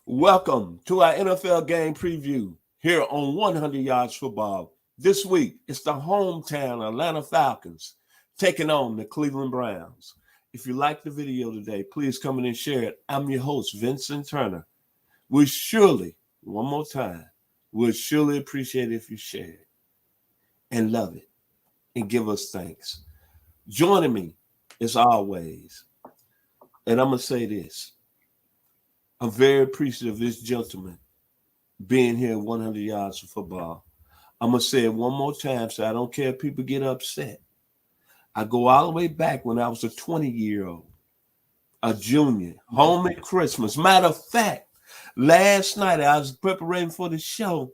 Welcome to our NFL game preview here on 100 Yards Football. This week, it's the hometown Atlanta Falcons taking on the Cleveland Browns. If you like the video today, please come in and share it. I'm your host, Vincent Turner. One more time, we'll surely appreciate it if you share it and love it and give us thanks. Joining me, as always, and I'm going to say this. I'm very appreciative of this gentleman being here at 100 Yards of Football. I'm going to say it one more time so I don't care if people get upset. I go all the way back when I was a 20-year-old, a junior, home at Christmas. Matter of fact, last night I was preparing for the show.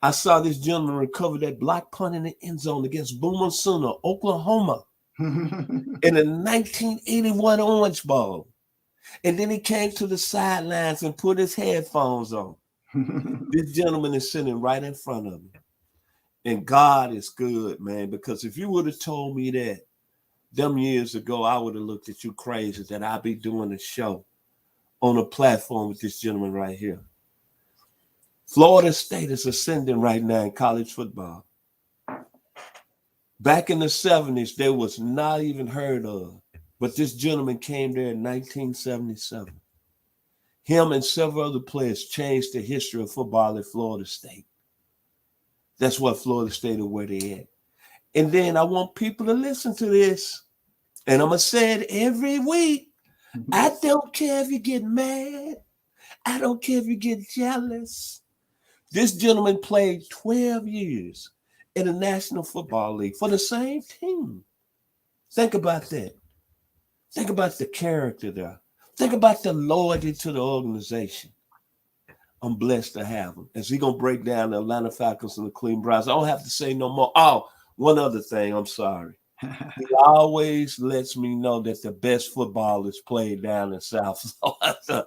I saw this gentleman recover that block punt in the end zone against Boomer Sooner, Oklahoma, in the 1981 Orange Bowl. And then he came to the sidelines and put his headphones on. This gentleman is sitting right in front of me. And God is good, man, because if you would have told me that them years ago, I would have looked at you crazy that I'd be doing a show on a platform with this gentleman right here. Florida State is ascending right now in college football. Back in the 70s, they was not even heard of. But this gentleman came there in 1977. Him and several other players changed the history of football at Florida State. That's what Florida State is where they at. And then I want people to listen to this. And I'm going to say it every week. I don't care if you get mad. I don't care if you get jealous. This gentleman played 12 years in the National Football League for the same team. Think about that. Think about the character there. Think about the loyalty to the organization. I'm blessed to have him. As he's going to break down the Atlanta Falcons and the Cleveland Browns. I don't have to say no more. Oh, one other thing. I'm sorry. He always lets me know that the best football is played down in South Florida.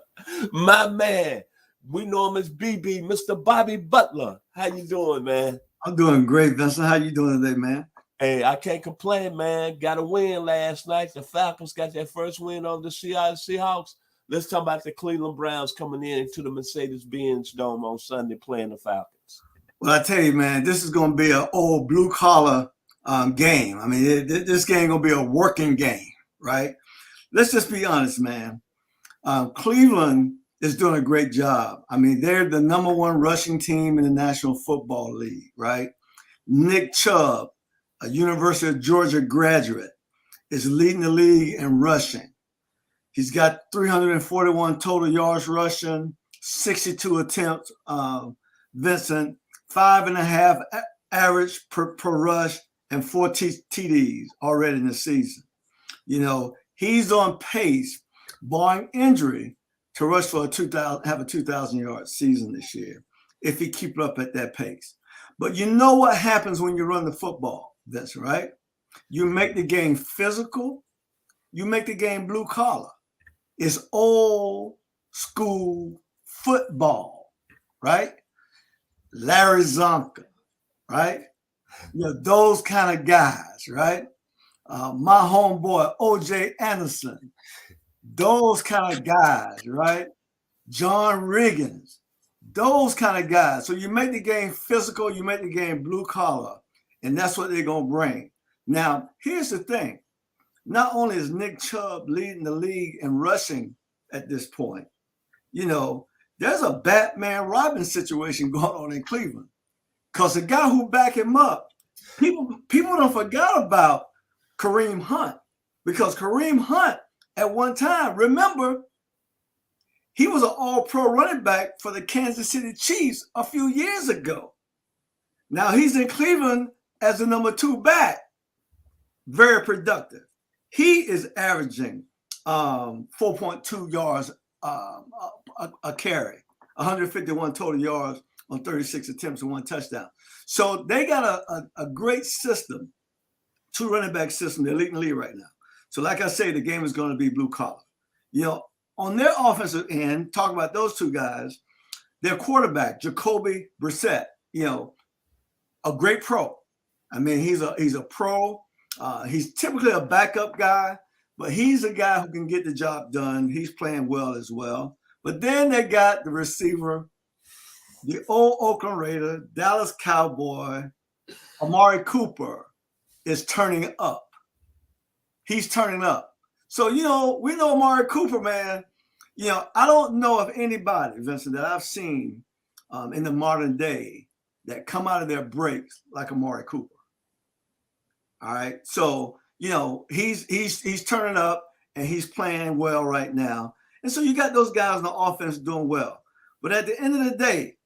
My man, we know him as BB, Mr. Bobby Butler. How you doing, man? I'm doing great, Vincent. How you doing today, man? Hey, I can't complain, man. Got a win last night. The Falcons got their first win over the Seahawks. Let's talk about the Cleveland Browns coming into the Mercedes-Benz Dome on Sunday playing the Falcons. Well, I tell you, man, this is going to be an old blue-collar game. I mean, this game going to be a working game, right? Let's just be honest, man. Cleveland is doing a great job. I mean, they're the number one rushing team in the National Football League, right? Nick Chubb, a University of Georgia graduate, is leading the league in rushing. He's got 341 total yards rushing, 62 attempts, Vincent, 5.5 average per rush, and 4 TDs already in the season. You know, he's on pace, barring injury, to rush for have a 2,000-yard season this year if he keeps up at that pace. But you know what happens when you run the football, Vince, right? You make the game physical. You make the game blue collar. It's old school football, right? Larry Zonka, right? You know, those kind of guys, right? My homeboy, O.J. Anderson, those kind of guys, right? John Riggins, those kind of guys. So you make the game physical, you make the game blue collar, and that's what they're going to bring. Now, here's the thing. Not only is Nick Chubb leading the league in rushing at this point, you know, there's a Batman Robin situation going on in Cleveland because the guy who backed him up, people don't forget about Kareem Hunt because Kareem Hunt at one time, remember, he was an all-pro running back for the Kansas City Chiefs a few years ago. Now he's in Cleveland as the number 2 back, very productive. He is averaging 4.2 yards a carry, 151 total yards on 36 attempts and 1 touchdown. So they got a great system, 2 running back system. They're leading the league right now. So like I say, the game is going to be blue collar. You know, on their offensive end, talk about those 2 guys, their quarterback, Jacoby Brissett, you know, a great pro. I mean, he's a pro. He's typically a backup guy, but he's a guy who can get the job done. He's playing well as well. But then they got the receiver, the old Oakland Raider, Dallas Cowboy, Amari Cooper is turning up. He's turning up. So, we know Amari Cooper, man. I don't know of anybody, Vincent, that I've seen in the modern day that come out of their breaks like Amari Cooper. All right. So, he's turning up and he's playing well right now. And so you got those guys on the offense doing well. But at the end of the day,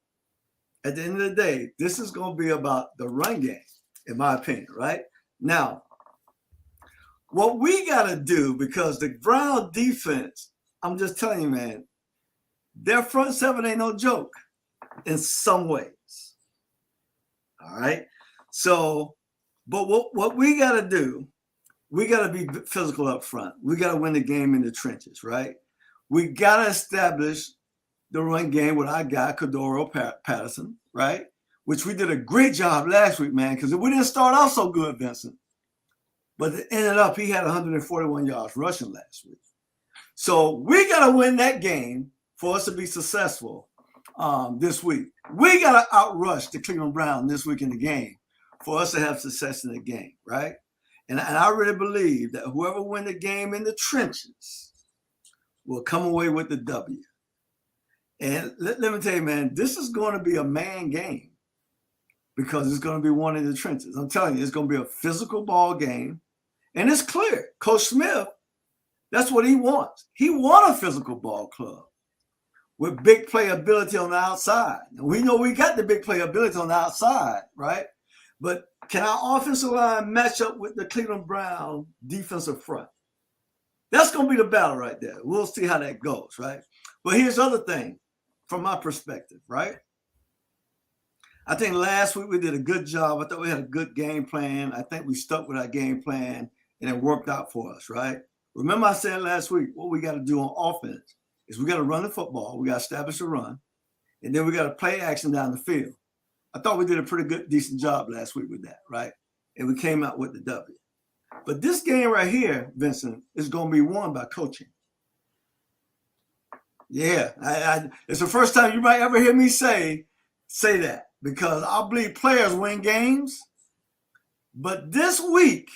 this is going to be about the run game, in my opinion, right? Now, what we got to do, because the Brown defense, I'm just telling you, man, their front seven ain't no joke in some ways. All right. So, but what we got to do, we got to be physical up front. We got to win the game in the trenches, right? We got to establish the run game with our guy, Cordero Patterson, right? Which we did a great job last week, man, because we didn't start out so good, Vincent. But it ended up, he had 141 yards rushing last week. So we got to win that game for us to be successful this week. We got to outrush the Cleveland Browns this week in the game for us to have success in the game, right? And I really believe that whoever wins the game in the trenches will come away with the W. And let me tell you, man, this is going to be a man game because it's going to be one in the trenches. I'm telling you, it's going to be a physical ball game. And it's clear. Coach Smith, that's what he wants. He wants a physical ball club with big playability on the outside. And we know we got the big playability on the outside, right? But can our offensive line match up with the Cleveland Brown defensive front? That's going to be the battle right there. We'll see how that goes, right? But here's the other thing from my perspective, right? I think last week we did a good job. I thought we had a good game plan. I think we stuck with our game plan, and it worked out for us, right? Remember I said last week, what we got to do on offense is we got to run the football. We got to establish a run, and then we got to play action down the field. I thought we did a pretty good, decent job last week with that, right? And we came out with the W. But this game right here, Vincent, is going to be won by coaching. Yeah, it's the first time you might ever hear me say that, because I believe players win games. But this week,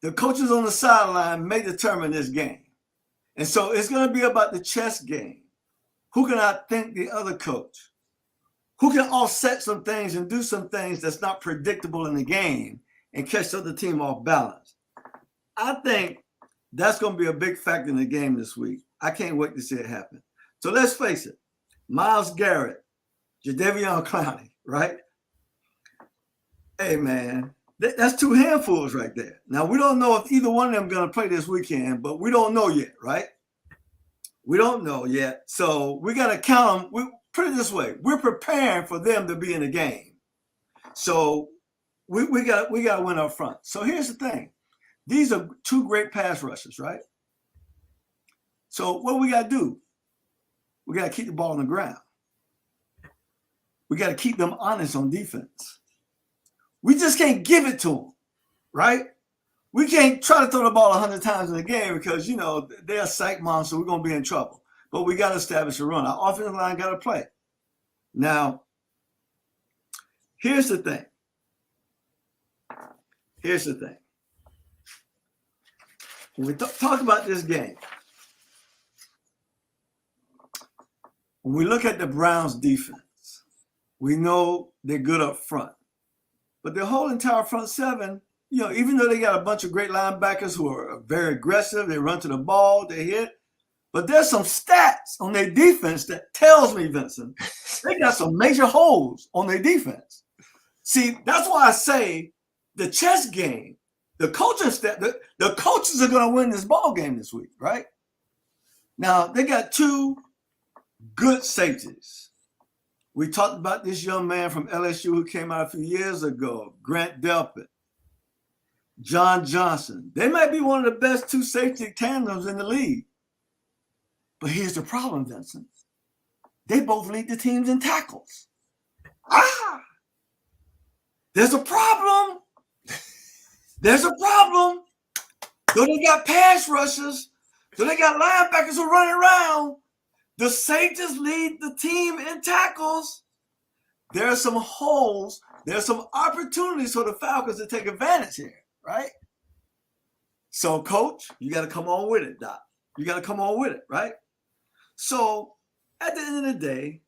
the coaches on the sideline may determine this game. And so it's going to be about the chess game. Who can outthink the other coach? Who can offset some things and do some things that's not predictable in the game and catch the other team off balance? I think that's going to be a big factor in the game this week. I can't wait to see it happen. So let's face it. Myles Garrett, Jadeveon Clowney, right? Hey, man, that's two handfuls right there. Now, we don't know if either one of them are going to play this weekend, but we don't know yet, right? We don't know yet. So we got to count them. Put it this way. We're preparing for them to be in the game. So we got to win up front. So here's the thing. These are two great pass rushers, right? So what we got to do? We got to keep the ball on the ground. We got to keep them honest on defense. We just can't give it to them, right? We can't try to throw the ball 100 times in the game because, they're a sack monster. We're going to be in trouble. But we got to establish a run. Our offensive line got to play. Now, here's the thing. When we talk about this game, when we look at the Browns' defense, we know they're good up front. But their whole entire front seven, even though they got a bunch of great linebackers who are very aggressive, they run to the ball, they hit, but there's some stats on their defense that tells me, Vincent, they got some major holes on their defense. See, that's why I say the chess game, the coaching staff, the coaches are going to win this ball game this week, right? Now, they got two good safeties. We talked about this young man from LSU who came out a few years ago, Grant Delpit, John Johnson. They might be one of the best two safety tandems in the league. But here's the problem, Vincent. They both lead the teams in tackles. There's a problem. So they got pass rushers. So they got linebackers who run around. The Saints lead the team in tackles. There are some holes. There are some opportunities for the Falcons to take advantage here, right? So, Coach, you got to come on with it, Doc. You got to come on with it, right? So, at the end of the day,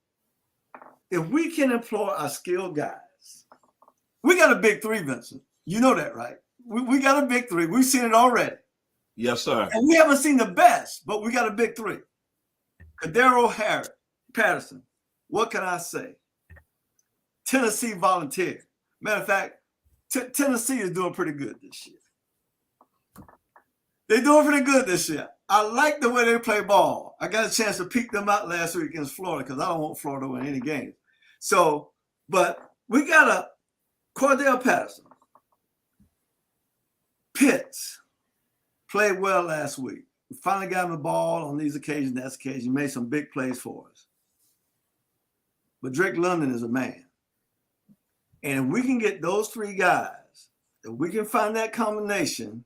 if we can employ our skilled guys, we got a big three, Vincent. You know that, right? We got a big three. We've seen it already. Yes, sir. And we haven't seen the best, but we got a big three. Kadero Harris, Patterson. What can I say? Tennessee volunteer. Matter of fact, Tennessee is doing pretty good this year. They're doing pretty good this year. I like the way they play ball. I got a chance to peek them out last week against Florida because I don't want Florida to win any games. So, but we got a Cordell Patterson. Pitts played well last week. We finally got him the ball on these occasions. That's occasion. He made some big plays for us. But Drake London is a man. And if we can get those three guys, if we can find that combination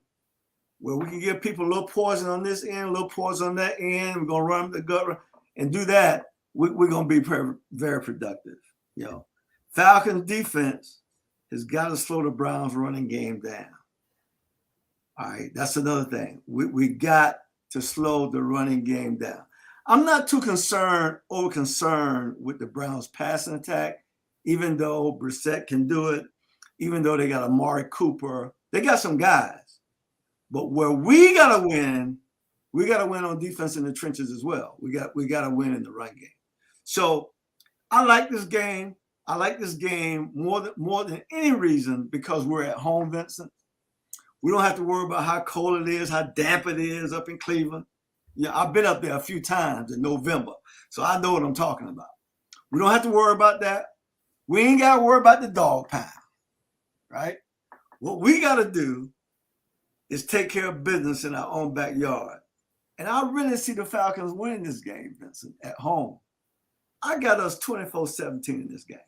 where we can give people a little poison on this end, a little poison on that end, we're going to run the gut and do that, we're going to be very productive. You know, Falcons defense has got to slow the Browns running game down. All right, that's another thing. We got to slow the running game down. I'm not too concerned with the Browns passing attack, even though Brissett can do it, even though they got Amari Cooper. They got some guys. But where we got to win on defense in the trenches as well. We got to win in the run game. So I like this game. I like this game more than any reason because we're at home, Vincent. We don't have to worry about how cold it is, how damp it is up in Cleveland. Yeah, I've been up there a few times in November, so I know what I'm talking about. We don't have to worry about that. We ain't got to worry about the dog pound, right? What we got to do is take care of business in our own backyard. And I really see the Falcons winning this game, Vincent, at home. I got us 24-17 in this game.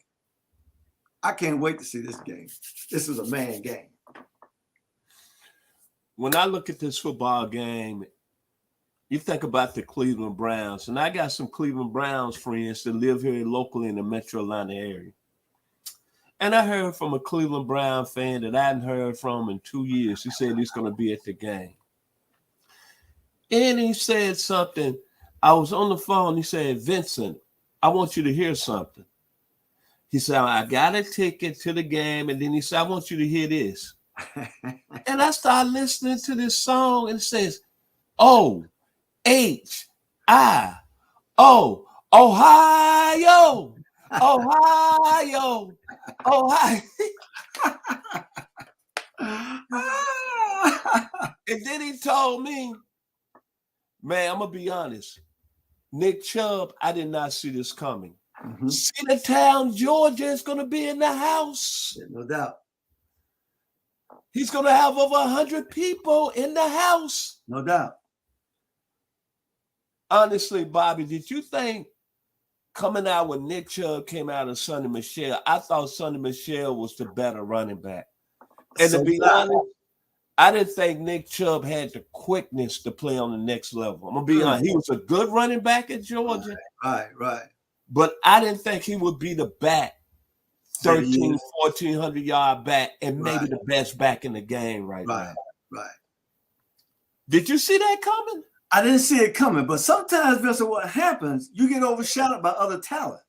I can't wait to see this game. This is a man game. When I look at this football game, you think about the Cleveland Browns, and I got some Cleveland Browns friends that live here locally in the Metro Atlanta area. And I heard from a Cleveland Brown fan that I hadn't heard from in 2 years. He said he's going to be at the game. And he said something. I was on the phone. He said, Vincent, I want you to hear something. He said, I got a ticket to the game. And then he said, I want you to hear this. And I started listening to this song, and it says, O-H-I-O, Ohio, Ohio, Ohio. And then he told me, man, I'm going to be honest. Nick Chubb, I did not see this coming. Mm-hmm. Cedartown, Georgia is going to be in the house. Yeah, no doubt. He's going to have over 100 people in the house. No doubt. Honestly, Bobby, did you think coming out when Nick Chubb came out of Sonny Michel, I thought Sonny Michel was the better running back. And to be honest, I didn't think Nick Chubb had the quickness to play on the next level. I'm going to be honest. He was a good running back at Georgia. Right. But I didn't think he would be the back, 1,400-yard back, and maybe the best back in the game right now. Right. Did you see that coming? I didn't see it coming, but sometimes, Vincent, what happens, you get overshadowed by other talent.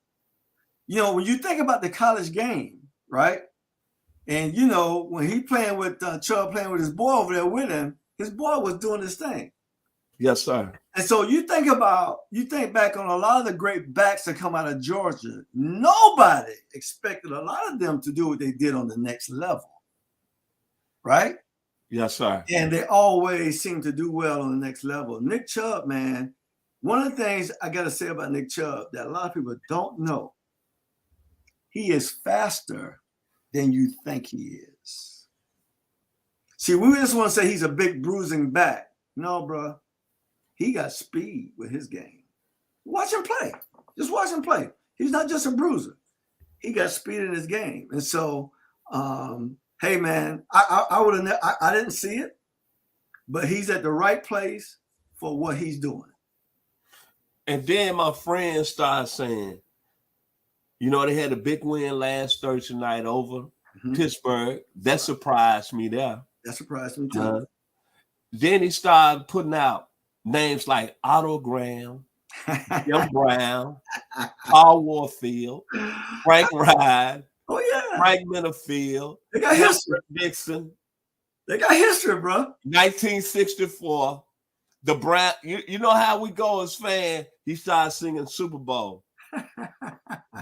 You know, when you think about the college game, right? And, you know, when he playing with Chubb playing with his boy over there with him, his boy was doing his thing. Yes, sir. And so you think back on a lot of the great backs that come out of Georgia. Nobody expected a lot of them to do what they did on the next level, right? Yes, sir. And they always seem to do well on the next level. Nick Chubb, man, one of the things I got to say about Nick Chubb that a lot of people don't know, he is faster than you think he is. See, we just want to say he's a big bruising back. No, bro. He got speed with his game. Watch him play. Just watch him play. He's not just a bruiser. He got speed in his game. And so, hey, man, I didn't see it, but he's at the right place for what he's doing. And then my friends started saying, you know, they had a big win last Thursday night over Pittsburgh. That surprised me there. That surprised me too. Then he started putting out names like Otto Graham, Jim Brown, Paul Warfield, Frank Ride, Frank Minifield, they got history. Dixon. They got history, bro. 1964. The Brown, you know how we go as fans. He started singing Super Bowl.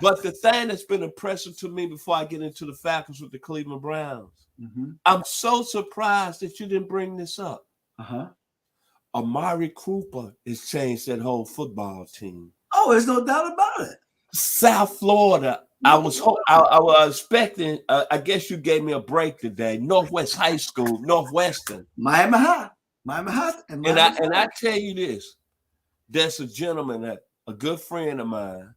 But the thing that's been impressive to me before I get into the Falcons with the Cleveland Browns, I'm so surprised that you didn't bring this up. Amari Cooper has changed that whole football team. Oh, there's no doubt about it. South Florida. I was expecting. I guess you gave me a break today. Northwest High School, Northwestern, Miami High, and I tell you this: there's a gentleman that a good friend of mine,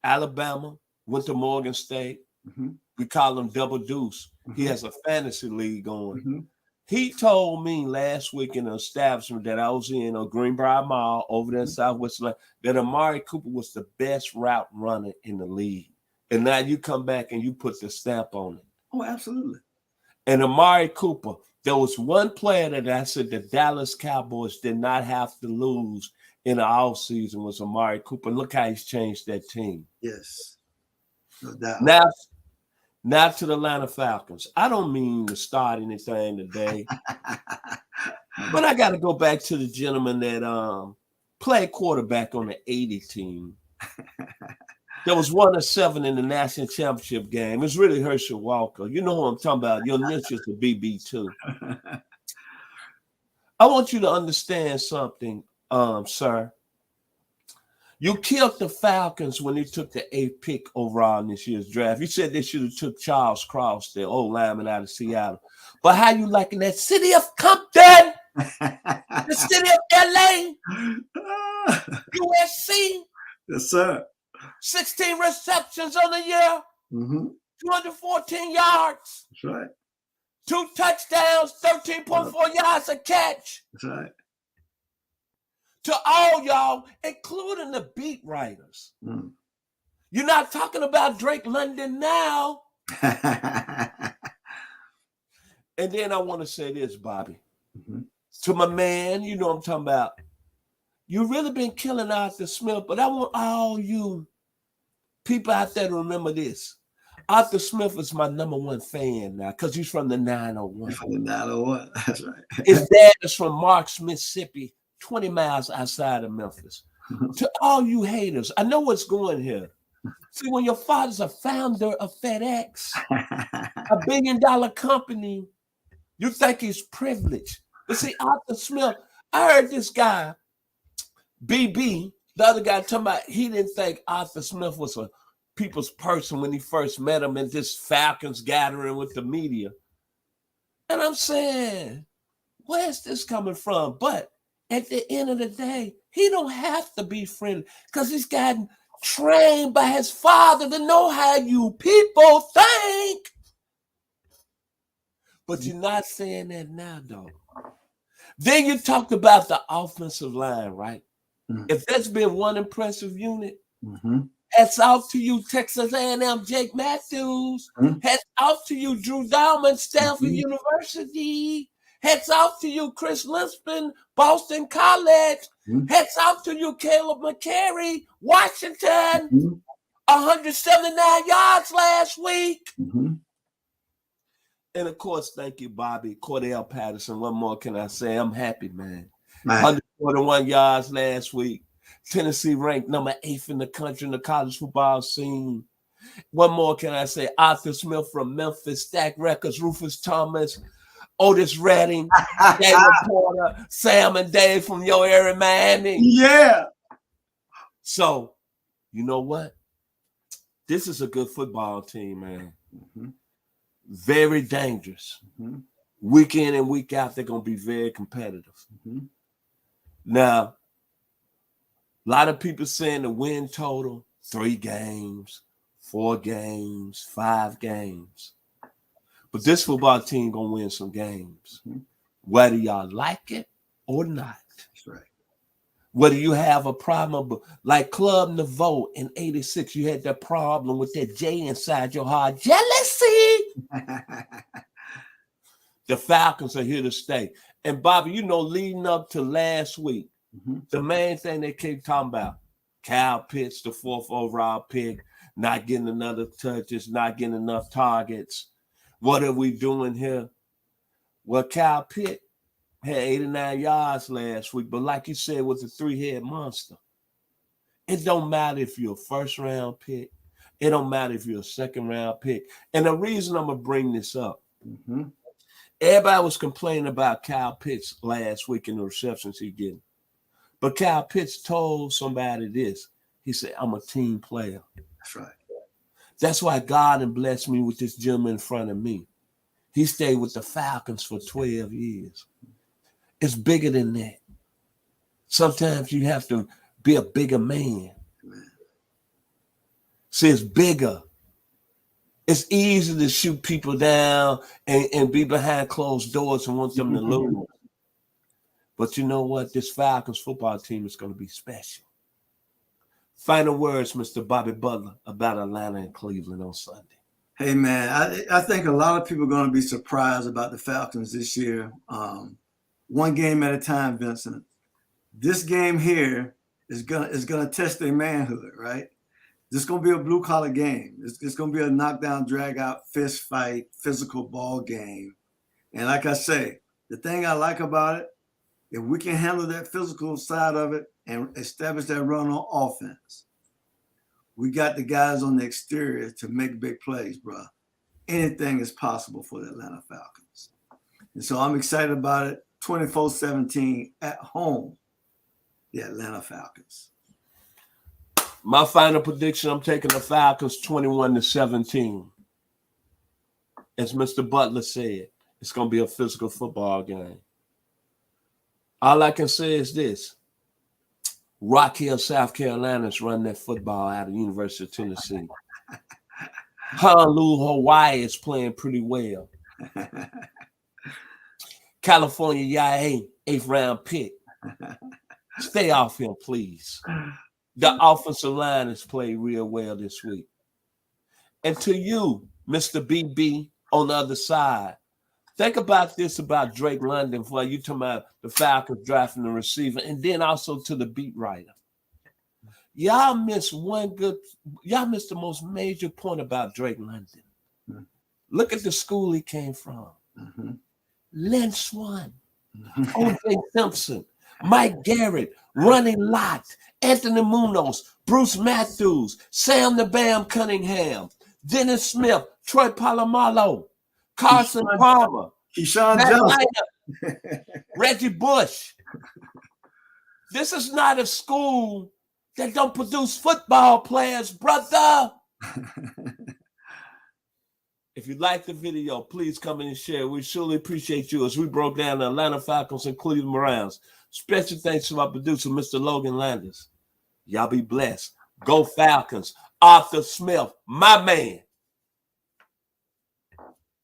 Alabama, went to Morgan State. We call him Double Deuce. He has a fantasy league going. He told me last week in an establishment that I was in on Greenbrier Mall over there in Southwest that Amari Cooper was the best route runner in the league. And now you come back and you put the stamp on it. Oh, absolutely. And Amari Cooper, there was one player that I said the Dallas Cowboys did not have to lose in the offseason was Amari Cooper. Look how he's changed that team. Yes. No doubt. Now to the Atlanta Falcons. I don't mean to start anything today, but I got to go back to the gentleman that played quarterback on the 80 team. There was 1-7 in the national championship game. It was really Herschel Walker. You know who I'm talking about. Your initials are BB2. I want you to understand something, sir. You killed the Falcons when they took the 8th pick overall in this year's draft. You said they should have took Charles Cross, the old lineman out of Seattle. But how you liking that city of Compton, the city of LA, USC? Yes, sir. 16 receptions on the year, 214 yards. That's right. 2 touchdowns, 13.4 yards a catch. That's right. To all y'all, including the beat writers. You're not talking about Drake London now. And then I want to say this, Bobby. To my man, you know what I'm talking about. You really been killing Arthur Smith, but I want all you people out there to remember this. Arthur Smith is my #1 fan now because he's from the 901. From the 901, that's right. His dad is from Marks, Mississippi, 20 miles outside of Memphis. To all you haters, I know what's going here. See, when your father's a founder of FedEx, a $1 billion company, you think he's privileged. But see, Arthur Smith, I heard this guy, BB, the other guy talking about he didn't think Arthur Smith was a people's person when he first met him at this Falcons gathering with the media. And I'm saying, where's this coming from? But at the end of the day, he don't have to be friendly because he's gotten trained by his father to know how you people think. But you're not saying that now, though. Then you talked about the offensive line, right? If that's been one impressive unit, hats off to you, Texas A&M, Jake Matthews. Hats off to you, Drew Dalman, Stanford University. Hats off to you, Chris Lispin, Boston College. Hats off to you, Caleb McCary, Washington. 179 yards last week. And of course, thank you, Bobby. Cordell Patterson. What more can I say? I'm happy, man. 141 yards last week. Tennessee ranked #8 in the country in the college football scene. What more can I say? Arthur Smith from Memphis, Stack Records, Rufus Thomas, Otis Redding, David Porter, Sam and Dave from your area, Miami. Yeah. So, you know what? This is a good football team, man. Very dangerous. Week in and week out, they're going to be very competitive. Now, a lot of people saying the win total, 3 games, 4 games, 5 games. But this football team going to win some games, whether y'all like it or not. That's right. Whether you have a problem, like Club Nouveau in 86, you had that problem with that J inside your heart, jealousy. The Falcons are here to stay. And Bobby, you know, leading up to last week, the main thing they keep talking about, Kyle Pitts, the 4th overall pick, not getting another touches, not getting enough targets. What are we doing here? Well, Kyle Pitts had 89 yards last week, but like you said, was a 3-head monster. It don't matter if you're a first-round pick. It don't matter if you're a second-round pick. And the reason I'm going to bring this up, everybody was complaining about Kyle Pitts last week and the receptions he getting. But Kyle Pitts told somebody this. He said, I'm a team player. That's right. That's why God had blessed me with this gentleman in front of me. He stayed with the Falcons for 12 years. It's bigger than that. Sometimes you have to be a bigger man. See, it's bigger. It's easy to shoot people down and be behind closed doors and want them to lose. But you know what? This Falcons football team is going to be special. Final words, Mr. Bobby Butler, about Atlanta and Cleveland on Sunday. Hey, man, I think a lot of people are going to be surprised about the Falcons this year. One game at a time, Vincent. This game here is gonna test their manhood, right? This is going to be a blue-collar game. It's going to be a knockdown, drag-out, fist fight, physical ball game. And like I say, the thing I like about it, if we can handle that physical side of it and establish that run on offense, we got the guys on the exterior to make big plays, bro. Anything is possible for the Atlanta Falcons. And so I'm excited about it. 24-17 at home, the Atlanta Falcons. My final prediction, I'm taking the Falcons 21-17. As Mr. Butler said, it's going to be a physical football game. All I can say is this. Rock Hill, South Carolina is running that football out of the University of Tennessee. Honolulu, Hawaii is playing pretty well. California, Yaya, 8th round pick. Stay off him, please. The offensive line has played real well this week. And to you, Mr. BB, on the other side, think about this about Drake London for you talking about the Falcons drafting the receiver, and then also to the beat writer. Y'all missed the most major point about Drake London. Look at the school he came from. Lynn Swan, O.J. Simpson, Mike Garrett, Ronnie Lott, Anthony Munoz, Bruce Matthews, Sam the Bam Cunningham, Dennis Smith, Troy Polamalu, Carson Palmer, Keyshawn Johnson, Reggie Bush. This is not a school that don't produce football players, brother. If you like the video, please come in and share. We surely appreciate you as we broke down the Atlanta Falcons and Cleveland Browns. Special thanks to our producer, Mr. Logan Landis. Y'all be blessed. Go Falcons. Arthur Smith, my man.